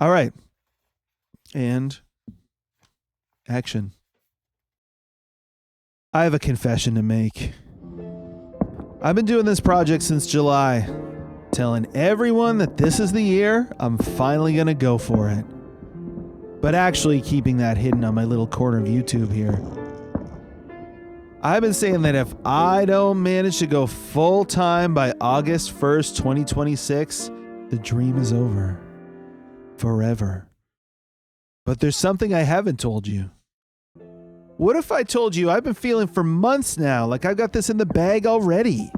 All right. And action. I have a confession to make. I've been doing this project since July, telling everyone that this is the year I'm finally going to go for it. But actually keeping that hidden on my little corner of YouTube here. I've been saying that if I don't manage to go full time by August 1st, 2026, the dream is over. Forever. But there's something I haven't told you. What if I told you I've been feeling for months now like I've got this in the bag already?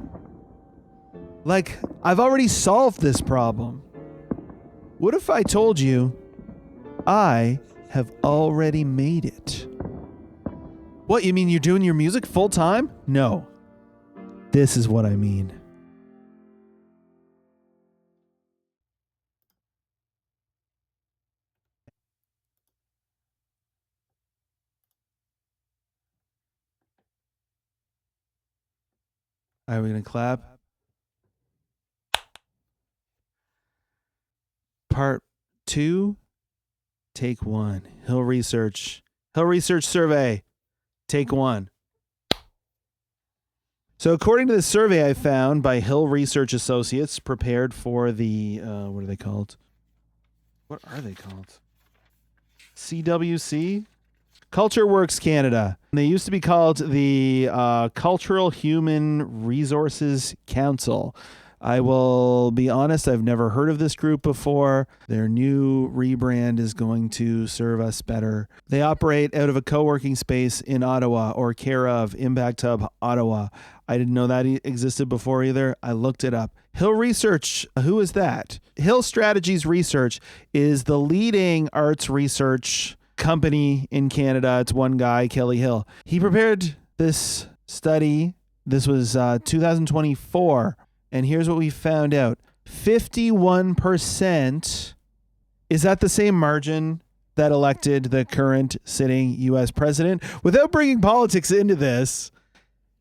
Like I've already solved this problem. What if I told you I have already made it? What, you mean you're doing your music full time? No. This is what I mean. Are we going to clap? Part 2, take 1. Hill Research Survey, take 1. So according to the survey I found by Hill Research Associates, prepared for the, what are they called? CWC? Culture Works Canada. They used to be called the Cultural Human Resources Council. I will be honest, I've never heard of this group before. Their new rebrand is going to serve us better. They operate out of a co-working space in Ottawa, or care of Impact Hub Ottawa. I didn't know that existed before either. I looked it up. Hill Research, who is that? Hill Strategies Research is the leading arts research company in Canada. It's one guy, Kelly Hill. He prepared this study. This was 2024. And here's what we found out. 51%. Is that the same margin that elected the current sitting U.S. president? Without bringing politics into this,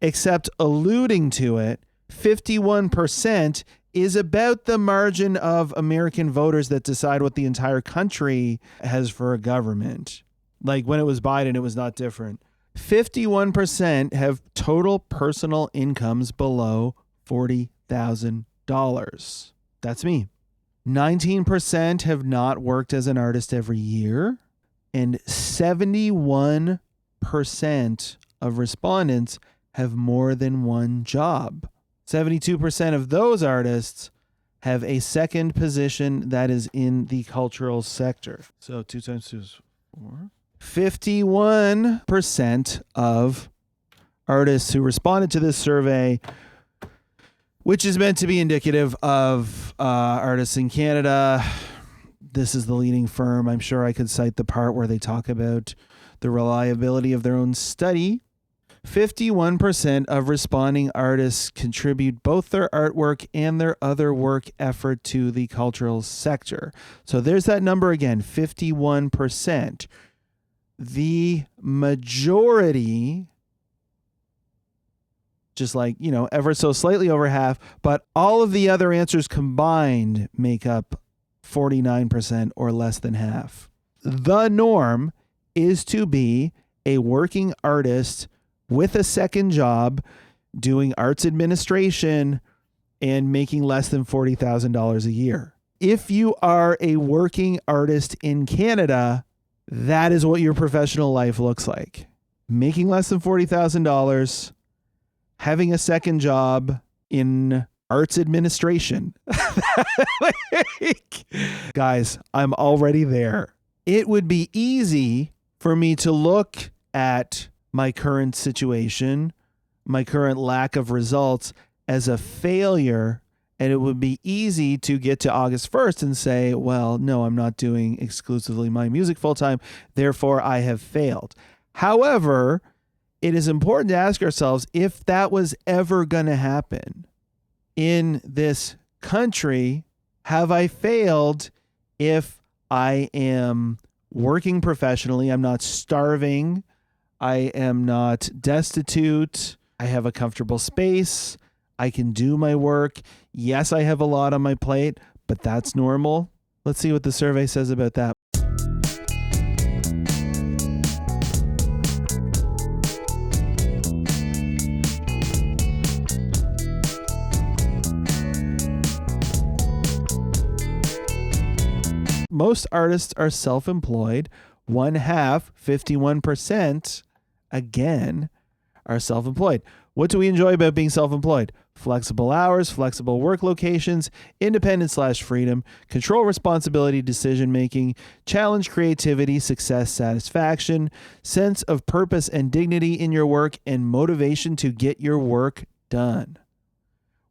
except alluding to it, 51% is about the margin of American voters that decide what the entire country has for a government. Like when it was Biden, it was not different. 51% have total personal incomes below $40,000. That's me. 19% have not worked as an artist every year. And 71% of respondents have more than one job. 72% of those artists have a second position that is in the cultural sector. So 2 times 2 is 4. 51% of artists who responded to this survey, which is meant to be indicative of artists in Canada. This is the leading firm. I'm sure I could cite the part where they talk about the reliability of their own study. 51% of responding artists contribute both their artwork and their other work effort to the cultural sector. So there's that number again, 51%. The majority, just like, ever so slightly over half, but all of the other answers combined make up 49% or less than half. The norm is to be a working artist with a second job doing arts administration and making less than $40,000 a year. If you are a working artist in Canada, that is what your professional life looks like. Making less than $40,000, having a second job in arts administration. Guys, I'm already there. It would be easy for me to look at my current situation, my current lack of results, as a failure. And it would be easy to get to August 1st and say, well, no, I'm not doing exclusively my music full time. Therefore, I have failed. However, it is important to ask ourselves if that was ever going to happen in this country. Have I failed if I am working professionally? I'm not starving. I am not destitute. I have a comfortable space. I can do my work. Yes, I have a lot on my plate, but that's normal. Let's see what the survey says about that. Most artists are self-employed. One half, 51%, again, are self-employed. What do we enjoy about being self-employed? Flexible hours, flexible work locations, independence/freedom, control, responsibility, decision-making, challenge, creativity, success, satisfaction, sense of purpose and dignity in your work, and motivation to get your work done.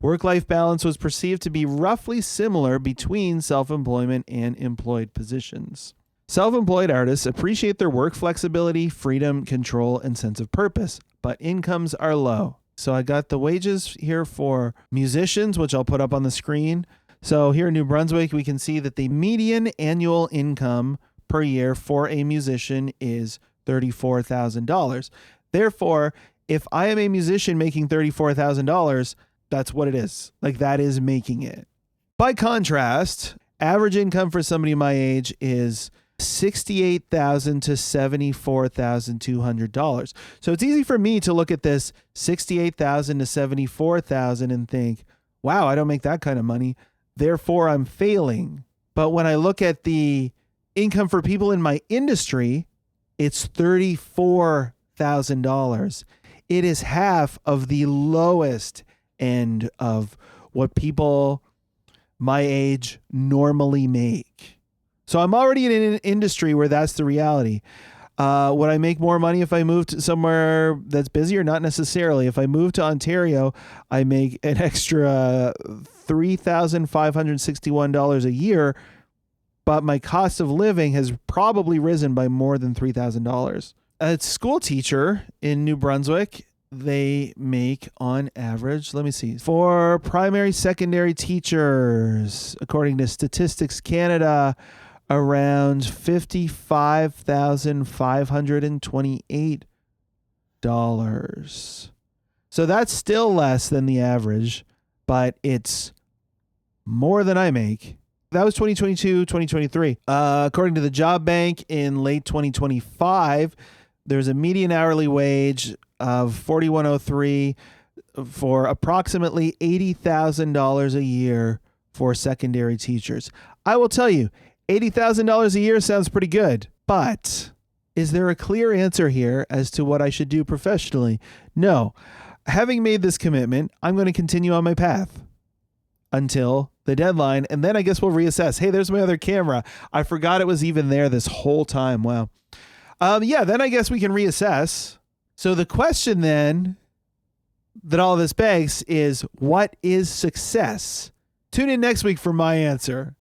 Work-life balance was perceived to be roughly similar between self-employment and employed positions. Self-employed artists appreciate their work flexibility, freedom, control, and sense of purpose, but incomes are low. So I got the wages here for musicians, which I'll put up on the screen. So here in New Brunswick, we can see that the median annual income per year for a musician is $34,000. Therefore, if I am a musician making $34,000, that's what it is. Like, that is making it. By contrast, average income for somebody my age is $68,000 to $74,200. So it's easy for me to look at this $68,000 to $74,000 and think, wow, I don't make that kind of money. Therefore, I'm failing. But when I look at the income for people in my industry, it's $34,000. It is half of the lowest end of what people my age normally make. So I'm already in an industry where that's the reality. Would I make more money if I moved somewhere that's busier? Not necessarily. If I move to Ontario, I make an extra $3,561 a year, but my cost of living has probably risen by more than $3,000. A school teacher in New Brunswick, they make on average, let me see, for primary, secondary teachers, according to Statistics Canada, around $55,528. So that's still less than the average, but it's more than I make. That was 2022, 2023. According to the Job Bank in late 2025, there's a median hourly wage of $41.03 for approximately $80,000 a year for secondary teachers. I will tell you, $80,000 a year sounds pretty good, but is there a clear answer here as to what I should do professionally? No. Having made this commitment, I'm going to continue on my path until the deadline, and then I guess we'll reassess. Hey, there's my other camera. I forgot it was even there this whole time. Wow. Then I guess we can reassess. So the question then that all this begs is, what is success? Tune in next week for my answer.